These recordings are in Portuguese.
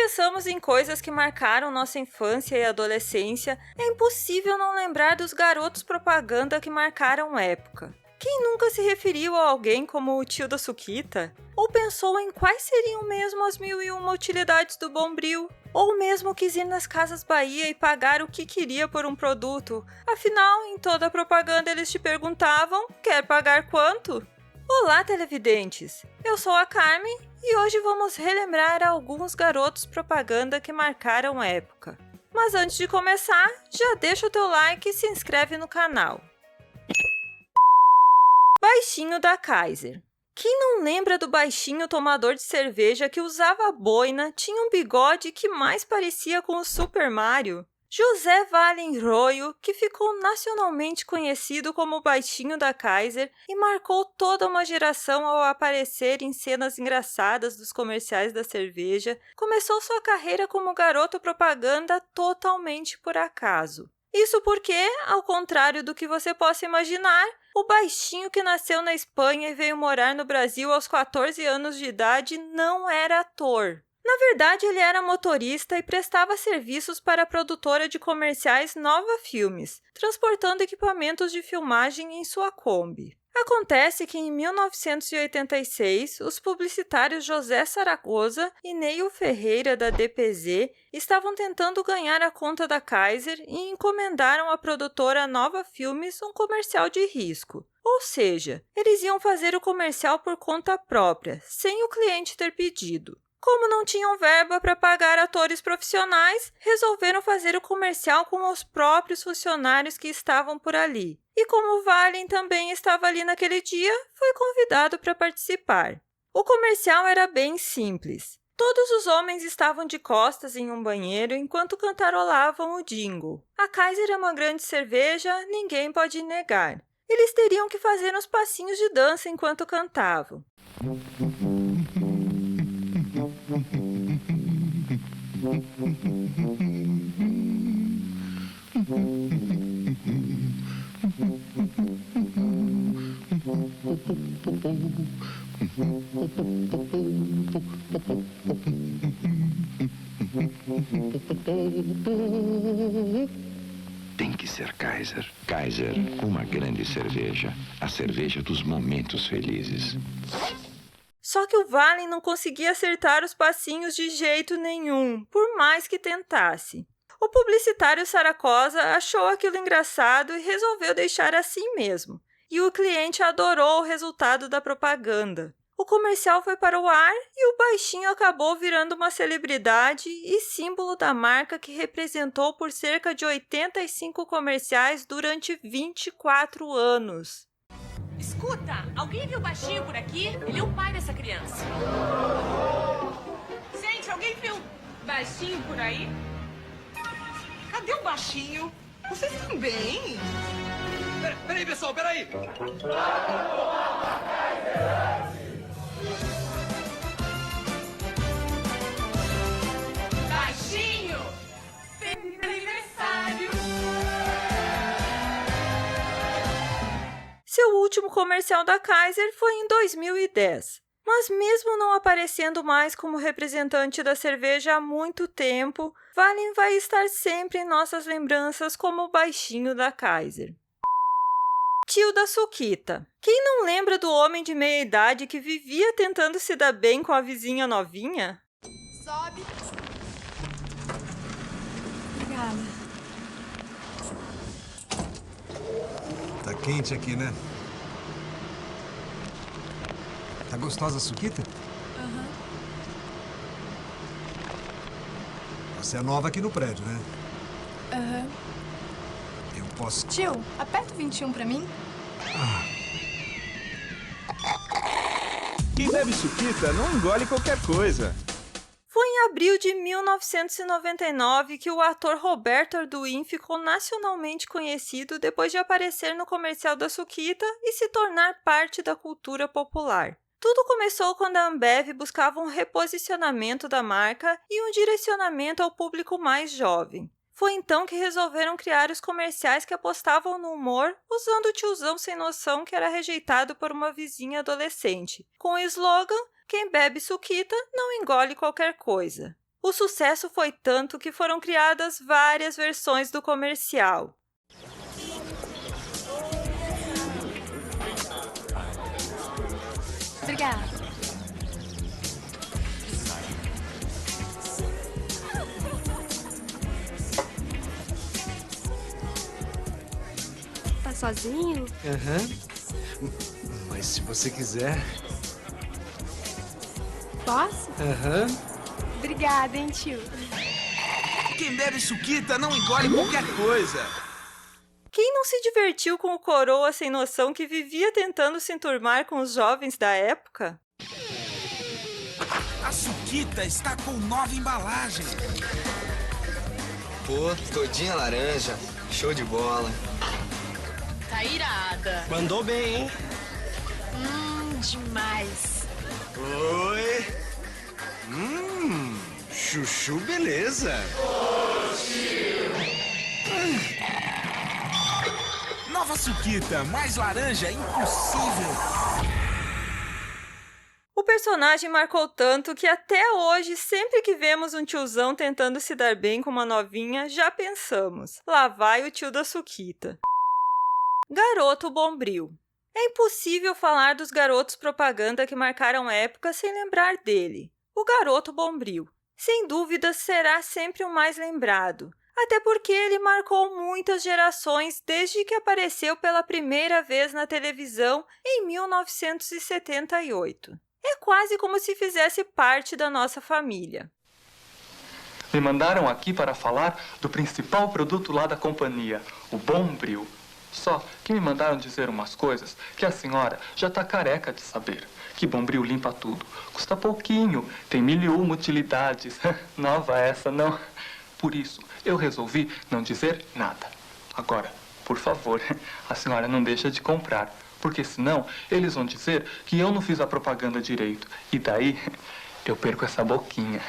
pensamos em coisas que marcaram nossa infância e adolescência, é impossível não lembrar dos garotos propaganda que marcaram época. Quem nunca se referiu a alguém como o tio da Suquita? Ou pensou em quais seriam mesmo as 1001 utilidades do Bombril? Ou mesmo quis ir nas Casas Bahia e pagar o que queria por um produto? Afinal, em toda a propaganda eles te perguntavam, quer pagar quanto? Olá, televidentes! Eu sou a Carmen e hoje vamos relembrar alguns garotos propaganda que marcaram a época. Mas antes de começar, já deixa o teu like e se inscreve no canal. Baixinho da Kaiser. Quem não lembra do baixinho tomador de cerveja que usava boina, tinha um bigode que mais parecia com o Super Mario? José Wallenroio, que ficou nacionalmente conhecido como o Baixinho da Kaiser e marcou toda uma geração ao aparecer em cenas engraçadas dos comerciais da cerveja, começou sua carreira como garoto propaganda totalmente por acaso. Isso porque, ao contrário do que você possa imaginar, o baixinho que nasceu na Espanha e veio morar no Brasil aos 14 anos de idade não era ator. Na verdade, ele era motorista e prestava serviços para a produtora de comerciais Nova Filmes, transportando equipamentos de filmagem em sua Kombi. Acontece que em 1986, os publicitários José Zaragoza e Neil Ferreira da DPZ estavam tentando ganhar a conta da Kaiser e encomendaram à produtora Nova Filmes um comercial de risco. Ou seja, eles iam fazer o comercial por conta própria, sem o cliente ter pedido. Como não tinham verba para pagar atores profissionais, resolveram fazer o comercial com os próprios funcionários que estavam por ali. E como o Wallen também estava ali naquele dia, foi convidado para participar. O comercial era bem simples. Todos os homens estavam de costas em um banheiro enquanto cantarolavam o jingle. A Kaiser é uma grande cerveja, ninguém pode negar. Eles teriam que fazer uns passinhos de dança enquanto cantavam. Tem que ser Kaiser. Kaiser, uma grande cerveja. A cerveja dos momentos felizes. Só que o Wallen não conseguia acertar os passinhos de jeito nenhum, por mais que tentasse. O publicitário Zaragoza achou aquilo engraçado e resolveu deixar assim mesmo. E o cliente adorou o resultado da propaganda. O comercial foi para o ar e o baixinho acabou virando uma celebridade e símbolo da marca que representou por cerca de 85 comerciais durante 24 anos. Escuta, alguém viu o baixinho por aqui? Ele é o pai dessa criança. Gente, alguém viu baixinho por aí? Cadê o baixinho? Vocês estão bem? Peraí, pessoal, peraí! Baixinho! Feliz aniversário! Seu último comercial da Kaiser foi em 2010. Mas mesmo não aparecendo mais como representante da cerveja há muito tempo, Wallen vai estar sempre em nossas lembranças como o baixinho da Kaiser. Tio da Suquita. Quem não lembra do homem de meia-idade que vivia tentando se dar bem com a vizinha novinha? Sobe. Obrigada. Tá quente aqui, né? Tá gostosa a Suquita? Aham. Você é nova aqui no prédio, né? Aham. Eu posso... Tio, aperta o 21 pra mim. Quem bebe Suquita não engole qualquer coisa. Foi em abril de 1999 que o ator Roberto Arduin ficou nacionalmente conhecido depois de aparecer no comercial da Suquita e se tornar parte da cultura popular. Tudo começou quando a Ambev buscava um reposicionamento da marca e um direcionamento ao público mais jovem. Foi então que resolveram criar os comerciais que apostavam no humor, usando o tiozão sem noção que era rejeitado por uma vizinha adolescente, com o slogan: quem bebe Suquita não engole qualquer coisa. O sucesso foi tanto que foram criadas várias versões do comercial. Obrigada. Tá sozinho? Aham. Mas se você quiser. Posso? Aham. Obrigada, hein, tio. Quem bebe suquita não engole qualquer coisa. Quem não se divertiu com o coroa sem noção que vivia tentando se enturmar com os jovens da época? A suquita está com nova embalagem. Pô, todinha laranja. Show de bola. Tá irada. Mandou bem, hein? Demais. Oi. Chuchu, beleza. Nova suquita, mais laranja, impossível. O personagem marcou tanto que até hoje, sempre que vemos um tiozão tentando se dar bem com uma novinha, já pensamos, lá vai o tio da suquita. Garoto Bombril. É impossível falar dos garotos propaganda que marcaram época sem lembrar dele. O Garoto Bombril. Sem dúvida, será sempre o mais lembrado. Até porque ele marcou muitas gerações desde que apareceu pela primeira vez na televisão em 1978. É quase como se fizesse parte da nossa família. Me mandaram aqui para falar do principal produto lá da companhia, o Bombril. Só que me mandaram dizer umas coisas que a senhora já está careca de saber. Que Bombril limpa tudo. Custa pouquinho, tem 1001 utilidades. Nova essa, não? Por isso, eu resolvi não dizer nada. Agora, por favor, a senhora não deixa de comprar. Porque senão, eles vão dizer que eu não fiz a propaganda direito. E daí, eu perco essa boquinha.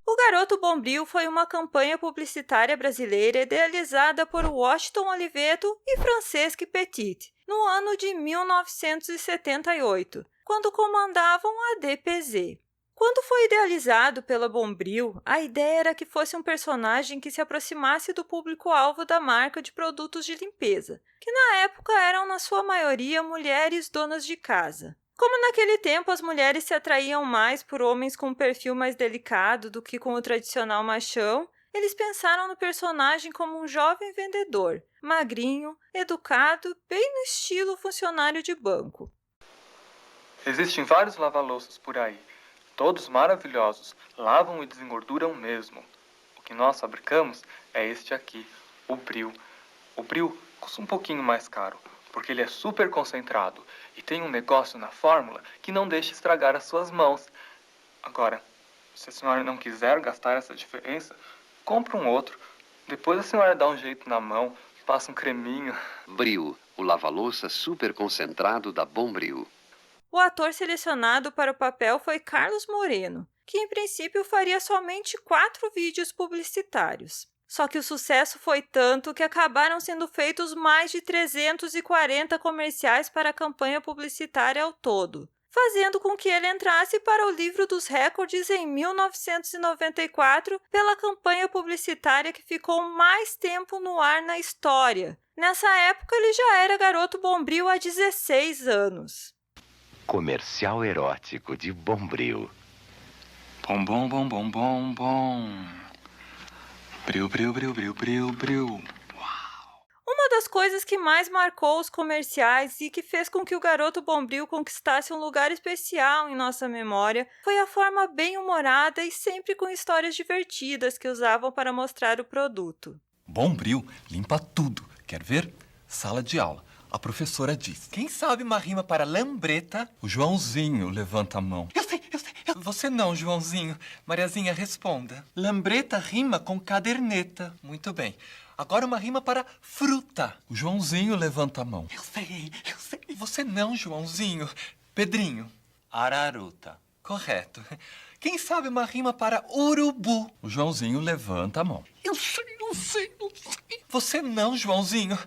O Garoto Bombril foi uma campanha publicitária brasileira idealizada por Washington Oliveto e Francesque Petit, no ano de 1978, quando comandavam a DPZ. Quando foi idealizado pela Bombril, a ideia era que fosse um personagem que se aproximasse do público-alvo da marca de produtos de limpeza, que na época eram, na sua maioria, mulheres donas de casa. Como naquele tempo as mulheres se atraíam mais por homens com um perfil mais delicado do que com o tradicional machão, eles pensaram no personagem como um jovem vendedor, magrinho, educado, bem no estilo funcionário de banco. Existem vários lava-louças por aí. Todos maravilhosos, lavam e desengorduram mesmo. O que nós fabricamos é este aqui, o Bril. O Bril custa um pouquinho mais caro, porque ele é super concentrado e tem um negócio na fórmula que não deixa estragar as suas mãos. Agora, se a senhora não quiser gastar essa diferença, compra um outro. Depois a senhora dá um jeito na mão, passa um creminho. Bril, o lava-louça super concentrado da Bombril. O ator selecionado para o papel foi Carlos Moreno, que em princípio faria somente 4 vídeos publicitários. Só que o sucesso foi tanto que acabaram sendo feitos mais de 340 comerciais para a campanha publicitária ao todo, fazendo com que ele entrasse para o livro dos recordes em 1994 pela campanha publicitária que ficou mais tempo no ar na história. Nessa época, ele já era Garoto Bombril há 16 anos. Comercial erótico de Bombril. Bom, bom, bom, bom, bom, bom. Bril, bril, bril, bril, bril, bril. Uma das coisas que mais marcou os comerciais e que fez com que o Garoto Bombril conquistasse um lugar especial em nossa memória foi a forma bem-humorada e sempre com histórias divertidas que usavam para mostrar o produto. Bombril limpa tudo. Quer ver? Sala de aula. A professora diz: quem sabe uma rima para lambreta? O Joãozinho levanta a mão. Eu sei. Você não, Joãozinho. Mariazinha, responda. Lambreta rima com caderneta. Muito bem. Agora uma rima para fruta. O Joãozinho levanta a mão. Eu sei. Você não, Joãozinho. Pedrinho. Araruta. Correto. Quem sabe uma rima para urubu? O Joãozinho levanta a mão. Eu sei. Você não, Joãozinho.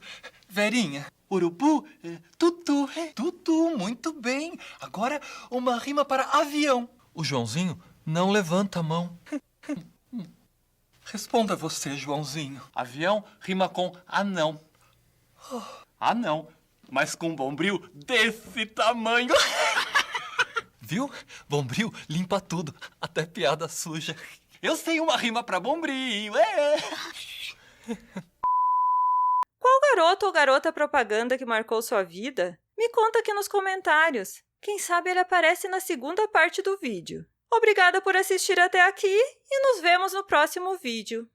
Verinha. Urubu, tutu, muito bem. Agora uma rima para avião. O Joãozinho Não levanta a mão. Responda você, Joãozinho. Avião rima com anão. Anão, mas com bombril desse tamanho. Viu? Bombril limpa tudo, até piada suja. Eu sei uma rima pra bombril. Qual garoto ou garota propaganda que marcou sua vida? Me conta aqui nos comentários. Quem sabe ele aparece na segunda parte do vídeo. Obrigada por assistir até aqui e nos vemos no próximo vídeo.